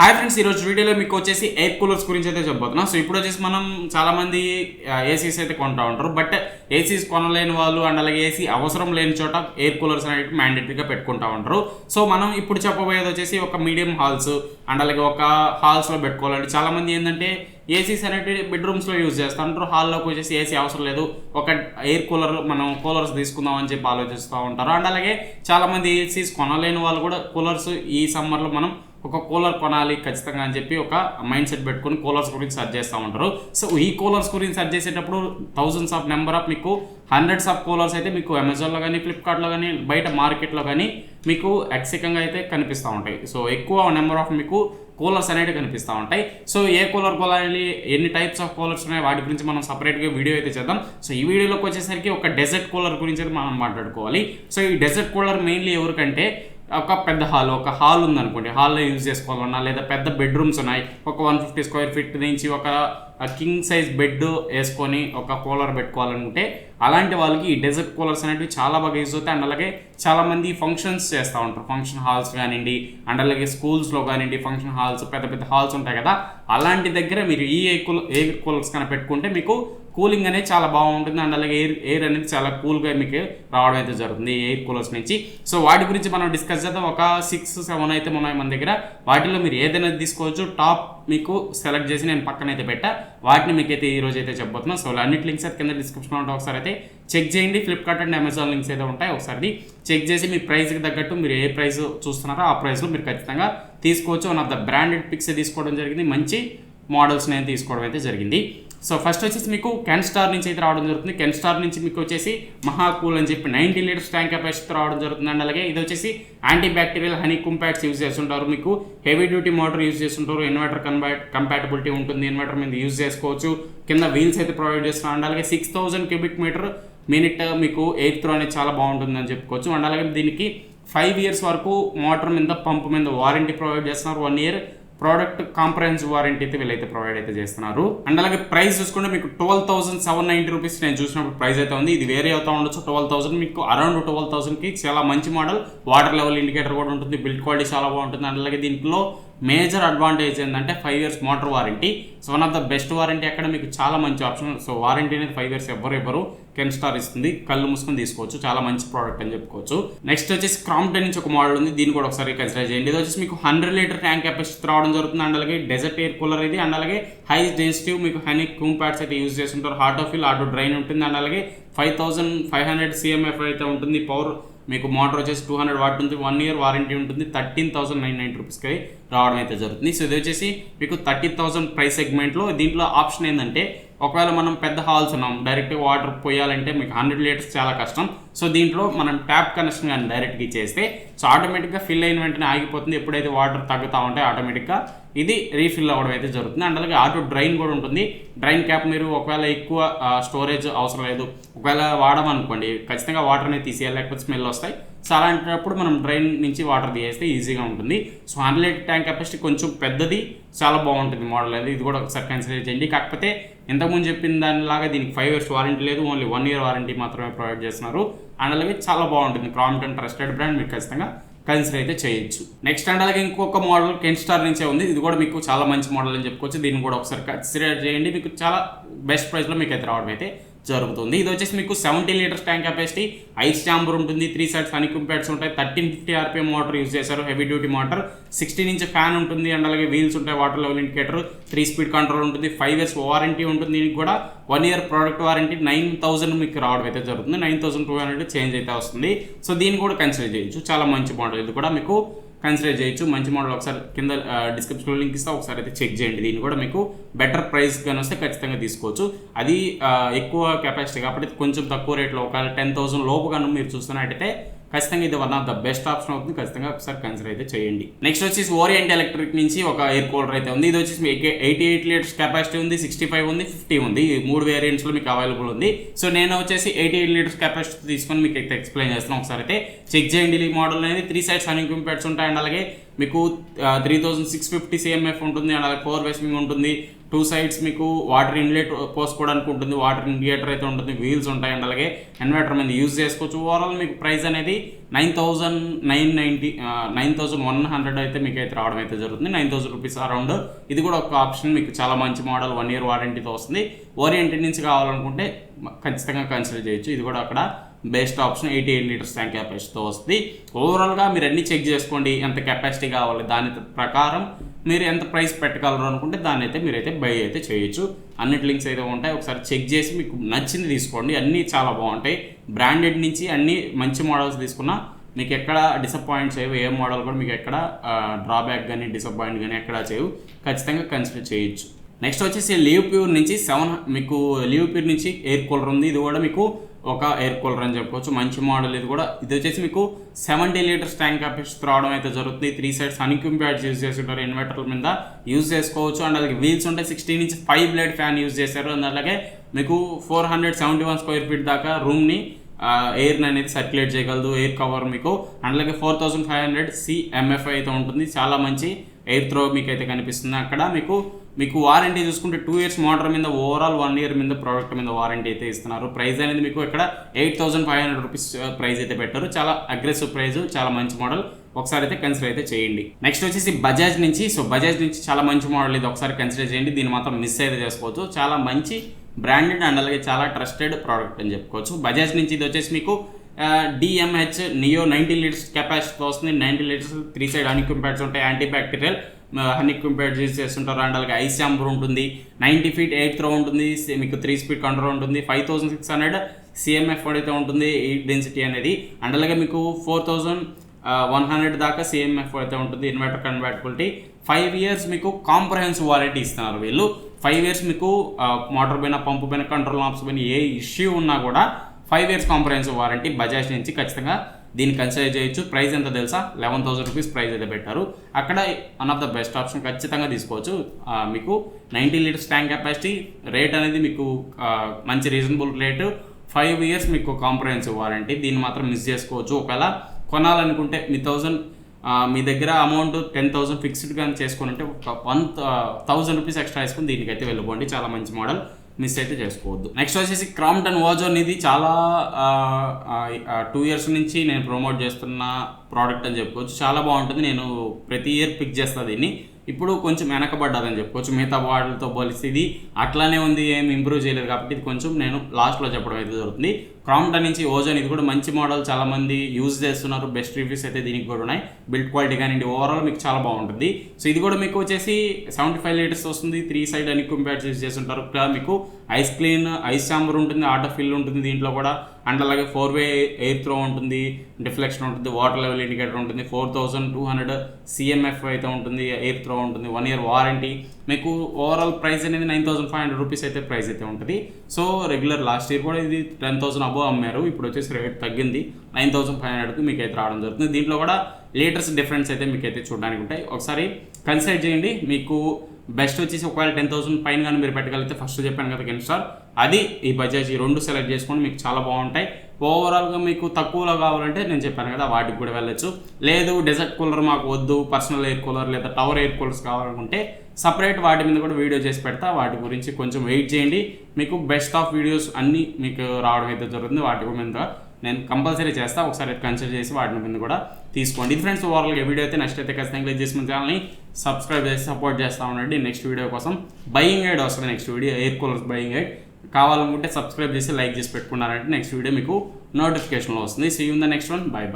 Hi friends, ఈరోజు వీడియోలో మీకు వచ్చేసి ఎయిర్ కూలర్స్ గురించి అయితే చెప్పబోతున్నాం. సో ఇప్పుడు వచ్చేసి మనం చాలామంది ఏసీస్ అయితే కొంటా ఉంటారు. బట్ ఏసీస్ కొనలేని వాళ్ళు అండ్ అలాగే ఏసీ అవసరం లేని చోట ఎయిర్ కూలర్స్ అనేవి మ్యాండేటరీగా పెట్టుకుంటా ఉంటారు. సో మనం ఇప్పుడు చెప్పబోయేది వచ్చేసి ఒక మీడియం హాల్స్ అండ్ అలాగే ఒక హాల్స్లో పెట్టుకోవాలండి. చాలామంది ఏంటంటే ఏసీస్ అనేవి బెడ్రూమ్స్లో యూజ్ చేస్తూ ఉంటారు. హాల్లోకి వచ్చేసి ఏసీ అవసరం లేదు, ఒక ఎయిర్ కూలర్ మనం కూలర్స్ తీసుకుందాం అని చెప్పి ఆలోచిస్తూ ఉంటారు. అండ్ అలాగే చాలామంది ఏసీస్ కొనలేని వాళ్ళు కూడా కూలర్స్ ఈ సమ్మర్లో మనం ఒక కూలర్ కొనాలి ఖచ్చితంగా అని చెప్పి ఒక మైండ్ సెట్ పెట్టుకుని కూలర్స్ గురించి సెర్చ్ చేస్తూ ఉంటారు. సో ఈ కూలర్స్ గురించి సెర్చ్ చేసేటప్పుడు థౌజండ్స్ ఆఫ్ నెంబర్ ఆఫ్ మీకు హండ్రెడ్స్ ఆఫ్ కూలర్స్ అయితే మీకు అమెజాన్లో కానీ ఫ్లిప్కార్ట్లో కానీ బయట మార్కెట్లో కానీ మీకు ఎక్సికంగా అయితే కనిపిస్తూ ఉంటాయి. సో ఎక్కువ నెంబర్ ఆఫ్ మీకు కూలర్స్ అనేవి కనిపిస్తూ ఉంటాయి. సో ఏ కూలర్ కొనాలి, ఎన్ని టైప్స్ ఆఫ్ కూలర్స్ ఉన్నాయి, వాటి గురించి మనం సపరేట్గా వీడియో అయితే చేద్దాం. సో ఈ వీడియోలోకి వచ్చేసరికి ఒక డెజర్ట్ కూలర్ గురించి అయితే మనం మాట్లాడుకోవాలి. సో ఈ డెజర్ట్ కూలర్ మెయిన్లీ ఎవరికంటే ఒక పెద్ద ఒక హాల్ ఉందనుకోండి, హాల్లో యూజ్ చేసుకోవాలన్నా లేదా పెద్ద బెడ్రూమ్స్ ఉన్నాయి, ఒక 150 స్క్వేర్ ఫీట్ నుంచి ఒక కింగ్ సైజ్ బెడ్ వేసుకొని ఒక కూలర్ పెట్టుకోవాలనుకుంటే అలాంటి వాళ్ళకి ఈ డెజర్ట్ కూలర్స్ అనేవి చాలా బాగా యూజ్ అవుతాయి. అండ్ అలాగే చాలామంది ఫంక్షన్స్ చేస్తూ ఉంటారు, ఫంక్షన్ హాల్స్ కానివ్వండి అండ్ అలాగే స్కూల్స్లో కానివ్వండి, ఫంక్షన్ హాల్స్ పెద్ద పెద్ద హాల్స్ ఉంటాయి కదా, అలాంటి దగ్గర మీరు ఈ ఎయిర్ కూలర్స్ కన్నా పెట్టుకుంటే మీకు కూలింగ్ అనేది చాలా బాగుంటుంది. అండ్ అలాగే ఎయిర్ అనేది చాలా కూల్గా మీకు రావడం అయితే జరుగుతుంది ఎయిర్ కూలర్స్ నుంచి. సో వాటి గురించి మనం డిస్కస్ చేద్దాం. ఒక 6-7 అయితే ఉన్నాయి మన దగ్గర. వాటిలో మీరు ఏదైనా తీసుకోవచ్చు. టాప్ మీకు సెలెక్ట్ చేసి నేను పక్కన అయితే పెట్టా, వాటిని మీకైతే ఈ రోజు అయితే చెప్పబోతున్నాను. సో అన్నిటి లింక్స్ అయితే కింద డిస్క్రిప్షన్లో ఉంటాయి, ఒకసారి అయితే చెక్ చేయండి. ఫ్లిప్కార్ట్ అండ్ అమెజాన్ లింక్స్ అయితే ఉంటాయి, ఒకసారి చెక్ చేసి మీ ప్రైస్కి తగ్గట్టు మీరు ఏ ప్రైస్ చూస్తున్నారో ఆ ప్రైస్లో మీరు ఖచ్చితంగా తీసుకోవచ్చు. One of the branded picks తీసుకోవడం జరిగింది, మంచి మోడల్స్ నేను తీసుకోవడం అయితే జరిగింది. సో ఫస్ట్ వచ్చేసి మీకు కెన్స్టార్ నుంచి అయితే రావడం జరుగుతుంది. కెన్స్టార్ నుంచి మీకు వచ్చేసి మహాకూల్ అని చెప్పి 90 లీటర్స్ ట్యాంక్ కెపాసిటీ రావడం జరుగుతుంది. అండ్ అలాగే ఇది వచ్చేసి యాంటీ బ్యాక్టీరియల్ హనీ కుంపాట్స్ యూజ్ చేస్తుంటారు, మీకు హెవీ డ్యూటీ మోటార్ యూజ్ చేస్తుంటారు, ఇన్వర్టర్ కంపాటబిలిటీ ఉంటుంది, ఇన్వర్టర్ మీద యూజ్ చేసుకోవచ్చు. కింద వీల్స్ అయితే ప్రొవైడ్ చేస్తున్నారు. అండ్ అలాగే 6000 క్యూబిక్ మీటర్ మినిట్ మీకు ఎయిర్ త్రో అనేది చాలా బాగుంటుంది అని చెప్పుకోవచ్చు. అండ్ అలాగే దీనికి 5 ఇయర్స్ వరకు మోటార్ మీద పంపు మీద వారంటీ ప్రొవైడ్ చేస్తున్నారు. 1 ఇయర్ ప్రోడక్ట్ కాంప్రహెన్సివ్ వారంటీ అయితే వీళ్ళైతే ప్రొవైడ్ అయితే చేస్తున్నారు. అండ్ అలాగే ప్రైస్ చూసుకుంటే మీకు 12,790 రూపీస్ నేను చూసినప్పుడు ప్రైస్ అయితే ఉంది. ఇది వేరే అవుతా ఉండొచ్చు. 12,000 మీకు అరౌండ్ 12,000కి చాలా మంచి మోడల్. వాటర్ లెవెల్ ఇండికేటర్ కూడా ఉంటుంది, బిల్డ్ క్వాలిటీ చాలా బాగుంటుంది. అండ్ అలాగే దీంట్లో మేజర్ అడ్వాంటేజ్ ఏంటంటే 5 years motor warranty. So one of the best warranty అక్కడ మీకు చాలా మంచి ఆప్షన్. సో వారంటీ అనేది 5 ఇయర్స్ ఎవరు కెన్స్టార్ ఇస్తుంది, కళ్ళు మూసుకొని తీసుకోవచ్చు, చాలా మంచి ప్రోడక్ట్ అని చెప్పుకోవచ్చు. నెక్స్ట్ వచ్చేసి క్రాంప్టన్ నుంచి ఒక మోడల్ ఉంది, దీన్ని కూడా ఒకసారి కన్సిడర్ చేయండి. ఇది వచ్చేసి మీకు 100 లీటర్ ట్యాంక్ కెపాసిటీ రావడం జరుగుతుంది. అండ్ అలాగే డెజర్ట్ ఎయిర్ కూలర్ ఇది. అండ్ అలాగే హై డెన్సిటీ మీకు హనీ కూంపాట్స్ అయితే యూజ్ చేస్తుంటారు. ఆటో ఫిల్, ఆటో డ్రైన్ ఉంటుంది. అండ్ అలాగే 5500 CMF అయితే ఉంటుంది. పవర్ మీకు మోటార్ వచ్చేసి 200 వాట్ ఉంటుంది. 1 ఇయర్ వారంటీ ఉంటుంది. 13,990 రూపీస్కి రావడం అయితే జరుగుతుంది. సో ఇది వచ్చేసి మీకు 30,000 ప్రైస్ సెగ్మెంట్లో. దీంట్లో ఆప్షన్ ఏంటంటే ఒకవేళ మనం పెద్ద హాల్స్ ఉన్నాం, డైరెక్ట్గా వాటర్ పోయాలంటే మీకు 100 లీటర్స్ చాలా కష్టం. సో దీంట్లో మనం ట్యాప్ కనెక్షన్ కానీ డైరెక్ట్గా ఇచ్చేస్తే సో ఆటోమేటిక్గా ఫిల్ అయిన వెంటనే ఆగిపోతుంది. ఎప్పుడైతే వాటర్ తగ్గుతూ ఉంటాయి ఆటోమేటిక్గా ఇది రీఫిల్ అవ్వడం అయితే జరుగుతుంది. అండ్ అలాగే ఆటో డ్రైన్ కూడా ఉంటుంది. డ్రైన్ క్యాప్ మీరు ఒకవేళ ఎక్కువ స్టోరేజ్ అవసరం లేదు, ఒకవేళ వాడమనుకోండి ఖచ్చితంగా వాటర్ అనేది తీసేయాలి, లేకపోతే స్మెల్ వస్తాయి. సో అలాంటప్పుడు మనం డ్రైన్ నుంచి వాటర్ తీసేస్తే ఈజీగా ఉంటుంది. సో 100 లీటర్ ట్యాంక్ కెపాసిటీ కొంచెం పెద్దది, చాలా బాగుంటుంది మోడల్ అనేది. ఇది కూడా ఒకసారి కన్సిడర్ చేయండి. కాకపోతే ఇంతకుముందు చెప్పిన దానిలాగా దీనికి 5 ఇయర్స్ వారంటీ లేదు, ఓన్లీ 1 ఇయర్ వారంటీ మాత్రమే ప్రొవైడ్ చేస్తున్నారు. అండ్ అలాగే చాలా బాగుంటుంది. క్రాంప్టన్ ట్రస్టెడ్ బ్రాండ్, మీరు ఖచ్చితంగా కన్సిడర్ అయితే చేయొచ్చు. నెక్స్ట్ అండ్ అలాగే ఇంకొక మోడల్ కెన్స్టార్ నుంచే ఉంది. ఇది కూడా మీకు చాలా మంచి మోడల్ అని చెప్పుకోవచ్చు. దీన్ని కూడా ఒకసారి కన్సిడర్ చేయండి. మీకు చాలా బెస్ట్ ప్రైస్లో మీకు అయితే రావడం అయితే జరుగుతుంది. ఇది వచ్చేసి మీకు 70 litres tank capacity, ice chamber ఉంటుంది, 3 సైడ్స్ హనీ కుంపాట్స్ ఉంటాయి, 1350 RPM మోటార్ యూజ్ చేశారు, heavy duty motor, 16 inch fan ఉంటుంది. అండ్ అలాగే వీల్స్ ఉంటాయి, water level indicator, 3 speed control ఉంటుంది, 5 ఇయర్స్ వారంటీ ఉంటుంది. దీనికి కూడా 1 ఇయర్ ప్రోడక్ట్ వారంటీ. 9,000 మీకు రావడం అయితే జరుగుతుంది. 9,200 చేంజ్ అయితే వస్తుంది. సో దీన్ని కూడా కన్సిడర్ చేయొచ్చు, చాలా మంచి మోడల్. ఇది కూడా మీకు కన్సిడర్ చేయొచ్చు, మంచి మోడల్. ఒకసారి కింద డిస్క్రిప్షన్లో లింక్ ఇస్తా, ఒకసారి అయితే చెక్ చేయండి. దీన్ని కూడా మీకు బెటర్ ప్రైస్ కానీ వస్తే ఖచ్చితంగా తీసుకోవచ్చు. అది ఎక్కువ కెపాసిటీ కాబట్టి కొంచెం తక్కువ రేట్లో ఒక 10,000 లోపు కానీ మీరు చూస్తున్నట్టయితే ఖచ్చితంగా ఇది one of the best option అవుతుంది. ఖచ్చితంగా ఒకసారి కన్సిడర్ అయితే చేయండి. నెక్స్ట్ వచ్చేసి ఓరియంట్ ఎలక్ట్రిక్ నుంచి ఒక ఎయిర్ కూలర్ అయితే ఉంది. ఇది వచ్చేసి 88 లీటర్స్ కెపాసిటీ ఉంది, 65 ఉంది, 50 ఉంది. 3 వేరియంట్స్లో మీకు అవైలబుల్ ఉంది. సో నేను వచ్చేసి 88 లీటర్స్ కెపాసిటీ తీసుకొని మీకు అయితే ఎక్స్ప్లెయిన్ చేస్తాను. ఒకసారి అయితే చెక్ చేయండి. ఈ మోడల్ అనేది 3 సైడ్స్ హనీ కుంపాట్స్ ఉంటాయి. అండ్ అలాగే మీకు 3650 CMF ఉంటుంది, అలాగే 4 వే స్వింగ్ ఉంటుంది, 2 సైడ్స్ మీకు వాటర్ ఇన్లెట్ పోసుకోవడానికి ఉంటుంది, వాటర్ ఇండికేటర్ అయితే ఉంటుంది, వీల్స్ ఉంటాయి అండ్ అలాగే ఇన్వర్టర్ మీద యూజ్ చేసుకోవచ్చు. ఓవరాల్ మీకు ప్రైస్ అనేది 9100 అయితే మీకు అయితే రావడం అయితే జరుగుతుంది. 9000 రూపీస్ అరౌండ్. ఇది కూడా ఒక ఆప్షన్, మీకు చాలా మంచి మోడల్, 1 year వారంటీతో వస్తుంది. ఓరియంటెడ్ నుంచి కావాలనుకుంటే ఖచ్చితంగా కన్సిడర్ చేయొచ్చు. ఇది కూడా అక్కడ బెస్ట్ ఆప్షన్. 88 లీటర్స్ ట్యాంక్ కెపాసిటీతో వస్తుంది. ఓవరాల్గా మీరు అన్నీ చెక్ చేసుకోండి, ఎంత కెపాసిటీ కావాలి, దాని ప్రకారం మీరు ఎంత ప్రైస్ పెట్టగలరు అనుకుంటే దాన్ని అయితే మీరైతే బై అయితే చేయొచ్చు. అన్నిటి లింక్స్ అయితే ఉంటాయి, ఒకసారి చెక్ చేసి మీకు నచ్చింది తీసుకోండి. అన్నీ చాలా బాగుంటాయి. బ్రాండెడ్ నుంచి అన్ని మంచి మోడల్స్ తీసుకున్నా మీకు ఎక్కడ డిసప్పాయింట్ చేయవు. ఏ మోడల్ కూడా మీకు ఎక్కడ డ్రాబ్యాక్ కానీ డిసప్పాయింట్ కానీ ఎక్కడ చేయవు. ఖచ్చితంగా కన్సిడర్ చేయొచ్చు. నెక్స్ట్ వచ్చేసి లీవ్ ప్యూర్ నుంచి మీకు లీవ్ ప్యూర్ నుంచి ఎయిర్ కూలర్ ఉంది. ఇది కూడా మీకు ఒక ఎయిర్ కూలర్ అని చెప్పుకోవచ్చు, మంచి మోడల్. ఇది కూడా ఇది వచ్చేసి మీకు 70 లీటర్స్ ట్యాంక్ కెపాసిటీ రావడం అయితే జరుగుతుంది. 3 sides హనీకూంబ్ ప్యాడ్స్ యూజ్ చేస్తుంటారు, ఇన్వర్టర్ల మీద యూజ్ చేసుకోవచ్చు. అండ్ అలాగే వీల్స్ ఉంటాయి, 16 inch 5 blade ఫ్యాన్ యూజ్ చేశారు. అండ్ అలాగే మీకు 471 square feet దాకా రూమ్ని ఎయిర్ని అనేది సర్క్యులేట్ చేయగలదు. ఎయిర్ కవర్ మీకు అండ్ అలాగే 4500 CMF అయితే ఉంటుంది. చాలా మంచి ఎయిర్ త్రో మీకు అయితే కనిపిస్తుంది. అక్కడ మీకు వారంటీ చూసుకుంటే 2 years మోటార్ మీద, ఓవరాల్ 1 year మీద ప్రోడక్ట్ మీద వారంటీ అయితే ఇస్తున్నారు. ప్రైస్ అనేది మీకు ఇక్కడ 8500 రూపీస్ ప్రైస్ అయితే పెట్టారు. చాలా అగ్రెసివ్ ప్రైస్, చాలా మంచి మోడల్. ఒకసారి అయితే కన్సిడర్ అయితే చేయండి. నెక్స్ట్ వచ్చేసి బజాజ్ నుంచి. బజాజ్ నుంచి చాలా మంచి మోడల్, ఇది ఒకసారి కన్సిడర్ చేయండి. దీన్ని మాత్రం మిస్ అయితే చేసుకోవచ్చు. చాలా మంచి బ్రాండెడ్ అండ్ అలాగే చాలా ట్రస్టెడ్ ప్రోడక్ట్ అని చెప్పుకోవచ్చు. బజాజ్ నుంచి ఇది వచ్చేసి మీకు DMH నియో 90 లీటర్స్ కెపాసిటీతో వస్తుంది. 90 లీటర్స్ 3 side హనీకూంబ్ ప్యాడ్స్ ఉంటాయి, యాంటీ బ్యాక్టీరియల్ హనీకూంబ్ ప్యాడ్స్ యూజ్ చేస్తుంటారు. అండ్ అలాగే ఐస్ ఛాంబర్ ఉంటుంది, 90 feet ఎయిర్ త్రో ఉంటుంది, మీకు 3 speed కంట్రోల్ ఉంటుంది, 5600 CMF అయితే ఉంటుంది, ఎయిర్ డెన్సిటీ అనేది. అండ్ అలాగే మీకు 4100 దాకా CMF అయితే ఉంటుంది, ఇన్వర్టర్ కన్వర్టబిలిటీ. 5 years మీకు కాంప్రహెన్సివ్ వారంటీ ఇస్తున్నారు వీళ్ళు. 5 years మీకు మోటార్ పైన, పంపు పైన, కంట్రోల్ ఆప్స్ పైన ఏ ఇష్యూ ఉన్నా కూడా 5 years కాంప్రహెన్సివ్ వారంటీ బజాజ్ నుంచి. ఖచ్చితంగా దీన్ని కన్సిడర్ చేయొచ్చు. ప్రైస్ ఎంత తెలుసా? 11000 రూపీస్ ప్రైస్ అయితే పెట్టారు. అక్కడ one of the best option, ఖచ్చితంగా తీసుకోవచ్చు. మీకు 90 లీటర్స్ ట్యాంక్ కెపాసిటీ, రేట్ అనేది మీకు మంచి రీజనబుల్ రేటు, 5 years మీకు కాంప్రహెన్సివ్ వారంటీ. దీన్ని మాత్రం మిస్ చేసుకోవచ్చు. ఒకవేళ కొనాలనుకుంటే మీ దగ్గర అమౌంట్ 10,000 ఫిక్స్డ్ కానీ చేసుకుని ఉంటే 1000 రూపీస్ ఎక్స్ట్రా వేసుకుని దీనికైతే వెళ్ళిపోండి. చాలా మంచి మోడల్, మిస్ అయితే చేసుకోవద్దు. నెక్స్ట్ వచ్చేసి క్రాంప్టన్ ఓజోన్. ఇది చాలా 2 years నుంచి నేను ప్రమోట్ చేస్తున్న ప్రోడక్ట్ అని చెప్పుకోవచ్చు. చాలా బాగుంటుంది. నేను ప్రతి ఇయర్ పిక్ చేస్తాను దీన్ని. ఇప్పుడు కొంచెం వెనకబడ్డదని చెప్పుకోవచ్చు. మిగతా వాటితో పోలిస్తే ఇది అట్లానే ఉంది, ఏం ఇంప్రూవ్ చేయలేదు. కాబట్టి ఇది కొంచెం నేను లాస్ట్లో చెప్పడం అయితే జరుగుతుంది. క్రాంప్టన్ నుంచి ఓజోన్, ఇది కూడా మంచి మోడల్, చాలా మంది యూజ్ చేస్తున్నారు. బెస్ట్ రివ్యూస్ అయితే దీనికి కూడా ఉన్నాయి. బిల్డ్ క్వాలిటీ కానీ ఓవరాల్ మీకు చాలా బాగుంటుంది. ఇది కూడా మీకు వచ్చేసి 75 లీటర్స్ వస్తుంది, 3 side హనీకూంబ్ ప్యాడ్స్ యూజ్ చేస్తుంటారు. మీకు ఐస్ క్లీన్, ఐస్ ఛాంబర్ ఉంటుంది, ఆటో ఫిల్ ఉంటుంది దీంట్లో కూడా. అండ్ అలాగే 4 way ఎయిర్ త్రో ఉంటుంది, డిఫ్లెక్షన్ ఉంటుంది, వాటర్ లెవెల్ ఇండికేటర్ ఉంటుంది, 4200 CMF అయితే ఉంటుంది, ఎయిర్ త్రో ఉంటుంది, 1 year వారంటీ. మీకు ఓవరాల్ ప్రైస్ అనేది 9500 రూపీస్ అయితే ప్రైస్ అయితే ఉంటుంది. రెగ్యులర్ లాస్ట్ ఇయర్ కూడా ఇది 10,000 అబోవ్ అమ్మారు. ఇప్పుడు వచ్చేసి రేట్ తగ్గింది, 9500కి మీకు అయితే రావడం జరుగుతుంది. దీంట్లో కూడా లీటర్స్ డిఫరెన్స్ అయితే మీకు అయితే చూడడానికి ఉంటాయి. ఒకసారి కన్సిడర్ చేయండి. మీకు బెస్ట్ వచ్చేసి ఒకవేళ 10,000 పైన కానీ మీరు పెట్టగలిగితే, ఫస్ట్ చెప్పాను కదా కెన్స్టార్, అది ఈ బజాజ్, ఈ 2 సెలెక్ట్ చేసుకోండి. మీకు చాలా బాగుంటాయి. ఓవరాల్గా మీకు తక్కువలో కావాలంటే నేను చెప్పాను కదా, వాటికి కూడా వెళ్ళొచ్చు. లేదు డెజర్ట్ కూలర్ మాకు వద్దు, పర్సనల్ ఎయిర్ కూలర్ లేదా టవర్ ఎయిర్ కూలర్స్ కావాలనుకుంటే సపరేట్ వాటి మీద కూడా వీడియో చేసి పెడతా. వాటి గురించి కొంచెం వెయిట్ చేయండి. మీకు బెస్ట్ ఆఫ్ వీడియోస్ అన్నీ మీకు రావడం అయితే జరుగుతుంది. వాటి మీద నేను కంపల్సరీ చేస్తా. ఒకసారి కన్సిడర్ చేసి వాటి మీద కూడా తీసుకోండి. ఇది ఫ్రెండ్స్ ఓవరాల్గా వీడియో అయితే నెక్స్ట్ అయితే ఖచ్చితంగా క్లిక్ చేసి మన ఛానల్ని సబ్స్క్రైబ్ చేసి సపోర్ట్ చేస్తూ ఉండండి. నెక్స్ట్ వీడియో కోసం బయింగ్ గైడ్ వస్తుంది. Next video air coolers buying guide కావాలనుకుంటే సబ్స్క్రైబ్ చేసి లైక్ చేసి పెట్టుకున్నారంటే నెక్స్ట్ వీడియో మీకు నోటిఫికేషన్లో వస్తుంది. See you in the next one. Bye by.